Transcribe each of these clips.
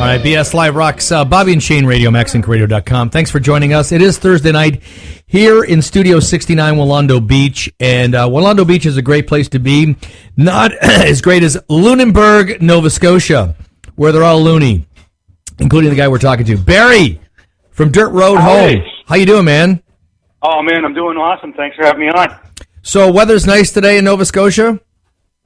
All right, BS Live Rocks, Bobby and Shane Radio, MaxIncRadio.com. Thanks for joining us. It is Thursday night here in Studio 69, Willando Beach, and Willando Beach is a great place to be. Not as great as Lunenburg, Nova Scotia, where they're all loony, including the guy we're talking to, Barry from Dirt Road Home. How you doing, man? Oh, man, I'm doing awesome. Thanks for having me on. So weather's nice today in Nova Scotia?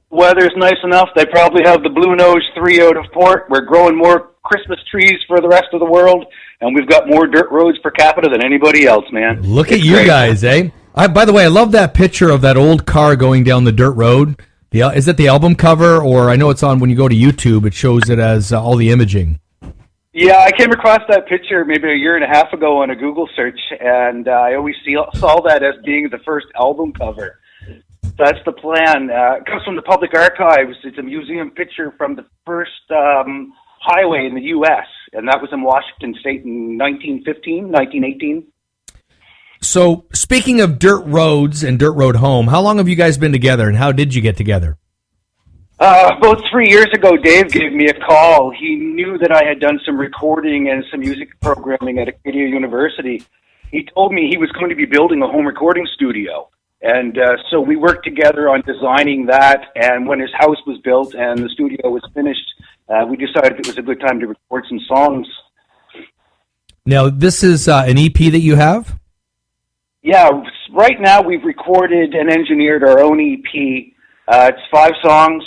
Weather's nice enough. They probably have the Blue Nose 3 out of port. We're growing more Christmas trees for the rest of the world, and we've got more dirt roads per capita than anybody else, man. Look at you guys, eh? By the way, I love that picture of that old car going down the dirt road. Is it the album cover, or I know it's on when you go to YouTube, it shows it as all the imaging. Yeah, I came across that picture maybe a year and a half ago on a Google search, and I always saw that as being the first album cover. That's the plan. It comes from the Public Archives. It's a museum picture from the first highway in the U.S., and that was in Washington State in 1918. So, speaking of dirt roads and Dirt Road Home, how long have you guys been together, and how did you get together? About 3 years ago, Dave gave me a call. He knew that I had done some recording and some music programming at Acadia University. He told me he was going to be building a home recording studio. And so we worked together on designing that, and when his house was built and the studio was finished, we decided it was a good time to record some songs. Now, this is an EP that you have? Yeah, right now we've recorded and engineered our own EP. It's 5 songs,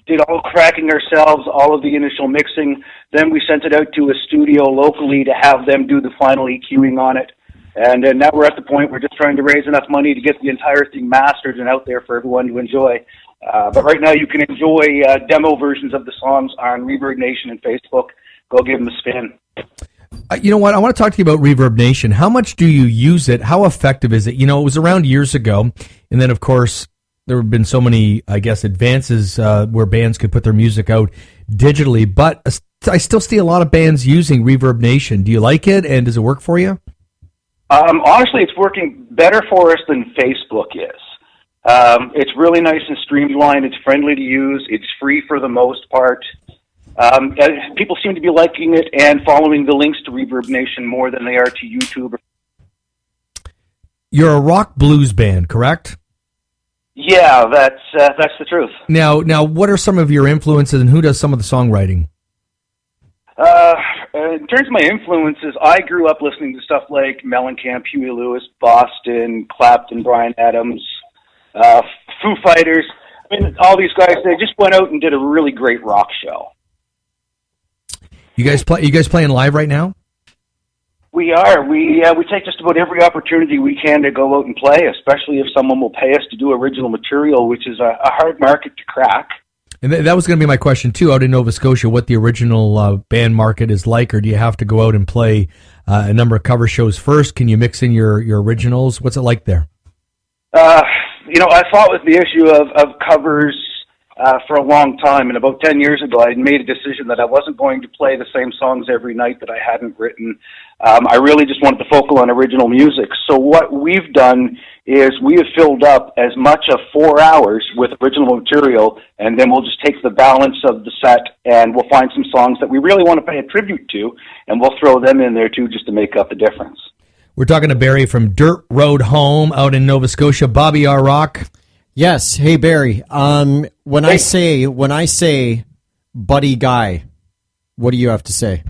did all cracking ourselves, all of the initial mixing. Then we sent it out to a studio locally to have them do the final EQing on it. And now we're at the point we're just trying to raise enough money to get the entire thing mastered and out there for everyone to enjoy. But right now you can enjoy demo versions of the songs on Reverb Nation and Facebook. Go give them a spin. You know what? I want to talk to you about Reverb Nation. How much do you use it? How effective is it? You know, it was around years ago. And then, of course, there have been so many, I guess, advances where bands could put their music out digitally. But I still see a lot of bands using Reverb Nation. Do you like it? And does it work for you? Honestly, it's working better for us than Facebook is. It's really nice and streamlined. It's friendly to use. It's free for the most part. People seem to be liking it and following the links to Reverb Nation more than they are to YouTube. You're a rock blues band, correct? Yeah, that's the truth. Now, what are some of your influences, and who does some of the songwriting? In terms of my influences, I grew up listening to stuff like Mellencamp, Huey Lewis, Boston, Clapton, Bryan Adams, Foo Fighters. I mean, all these guys, they just went out and did a really great rock show. You guys playing live right now? We are. We take just about every opportunity we can to go out and play, especially if someone will pay us to do original material, which is a hard market to crack. And that was going to be my question, too, out in Nova Scotia, what the original band market is like, or do you have to go out and play a number of cover shows first? Can you mix in your originals? What's it like there? I fought with the issue of covers for a long time, and about 10 years ago I made a decision that I wasn't going to play the same songs every night that I hadn't written. I really just wanted to focus on original music. So what we've done is we have filled up as much of 4 hours with original material, and then we'll just take the balance of the set and we'll find some songs that we really want to pay a tribute to, and we'll throw them in there too just to make up the difference. We're talking to Barry from Dirt Road Home out in Nova Scotia. Bobby R. Rock. Yes. Hey, Barry. When I say Buddy Guy, what do you have to say?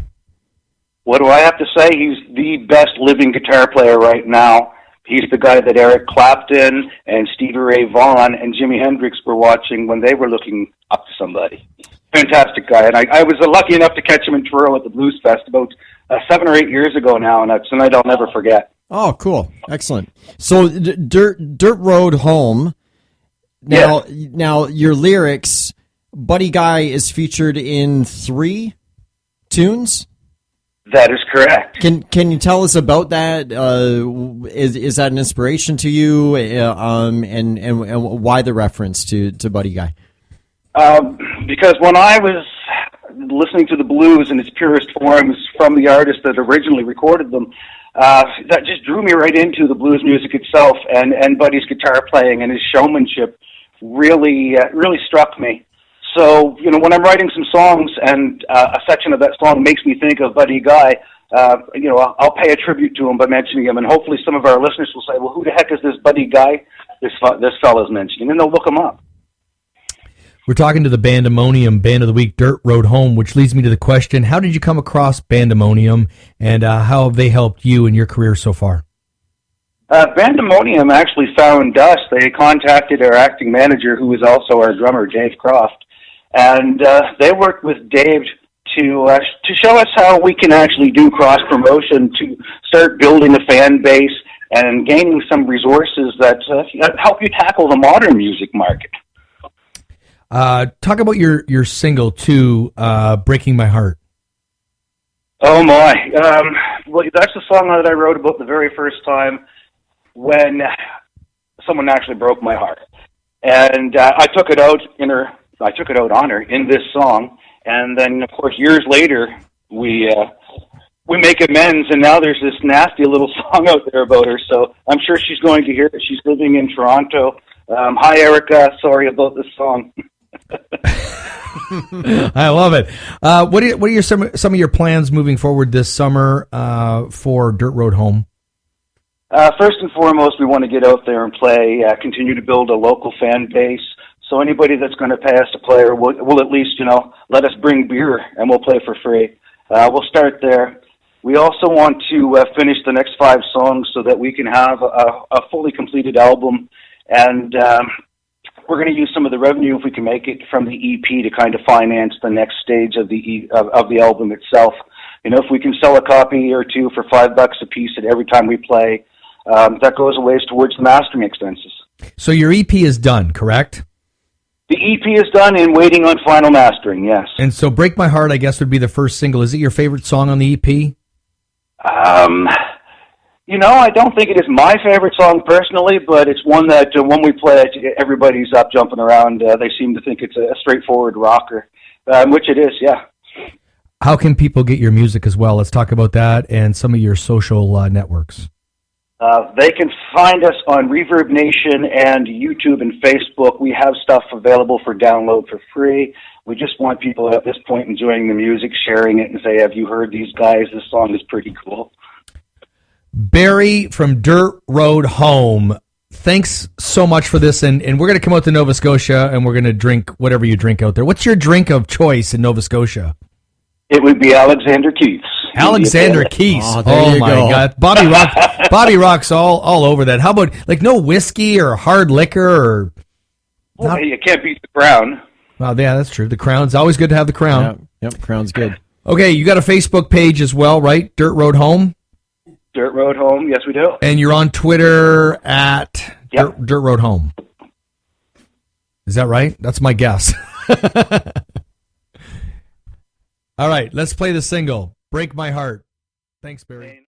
What do I have to say? He's the best living guitar player right now. He's the guy that Eric Clapton and Stevie Ray Vaughan and Jimi Hendrix were watching when they were looking up to somebody. Fantastic guy. And I was lucky enough to catch him in Truro at the Blues Fest about 7 or 8 years ago now, and that's a night I'll never forget. Oh, cool. Excellent. So Dirt Road Home. Now your lyrics, Buddy Guy is featured in 3 tunes? That is correct. Can you tell us about that? Is that an inspiration to you? And why the reference to Buddy Guy? Because when I was listening to the blues in its purest forms from the artist that originally recorded them, that just drew me right into the blues music itself, and Buddy's guitar playing and his showmanship really struck me. So, when I'm writing some songs and a section of that song makes me think of Buddy Guy, I'll pay a tribute to him by mentioning him, and hopefully some of our listeners will say, well, who the heck is this Buddy Guy this fella's mentioning? And they'll look him up. We're talking to the Bandemonium Band of the Week, Dirt Road Home, which leads me to the question, how did you come across Bandemonium, and how have they helped you in your career so far? Bandemonium actually found us. They contacted our acting manager, who is also our drummer, Dave Croft, and they worked with Dave to show us how we can actually do cross-promotion to start building a fan base and gaining some resources that help you tackle the modern music market. Talk about your single, too, Breaking My Heart. Oh, my. Well, that's the song that I wrote about the very first time when someone actually broke my heart. And I took it out on her in this song. And then, of course, years later, we make amends, and now there's this nasty little song out there about her. So I'm sure she's going to hear it. She's living in Toronto. Hi, Erica. Sorry about this song. I love it. What are some of your plans moving forward this summer for Dirt Road Home? First and foremost, we want to get out there and play, continue to build a local fan base. So anybody that's going to pay us to play will at least, let us bring beer, and we'll play for free. We'll start there. We also want to finish the next 5 songs so that we can have a fully completed album, and we're going to use some of the revenue, if we can make it, from the EP to kind of finance the next stage of the album itself. If we can sell a copy or two for $5 a piece at every time we play, that goes a ways towards the mastering expenses. So your EP is done, correct? The EP is done and waiting on final mastering, yes. And so Break My Heart, I guess, would be the first single. Is it your favorite song on the EP? I don't think it is my favorite song personally, but it's one that when we play it, everybody's up jumping around. They seem to think it's a straightforward rocker, which it is, yeah. How can people get your music as well? Let's talk about that and some of your social networks. They can find us on Reverb Nation and YouTube and Facebook. We have stuff available for download for free. We just want people at this point enjoying the music, sharing it, and say, have you heard these guys? This song is pretty cool. Barry from Dirt Road Home, thanks so much for this. And we're going to come out to Nova Scotia, and we're going to drink whatever you drink out there. What's your drink of choice in Nova Scotia? It would be Alexander Keith's. Alexander Keith's. Oh my God. Bobby Rock's all over that. How about, no whiskey or hard liquor? Or well, you can't beat the Crown. Well, yeah, that's true. The Crown's always good to have the Crown. Yep, Crown's good. Okay, you got a Facebook page as well, right? Dirt Road Home? Dirt Road Home, yes we do. And you're on Twitter at Dirt Road Home. Is that right? That's my guess. All right, let's play the single, Break My Heart. Thanks, Barry.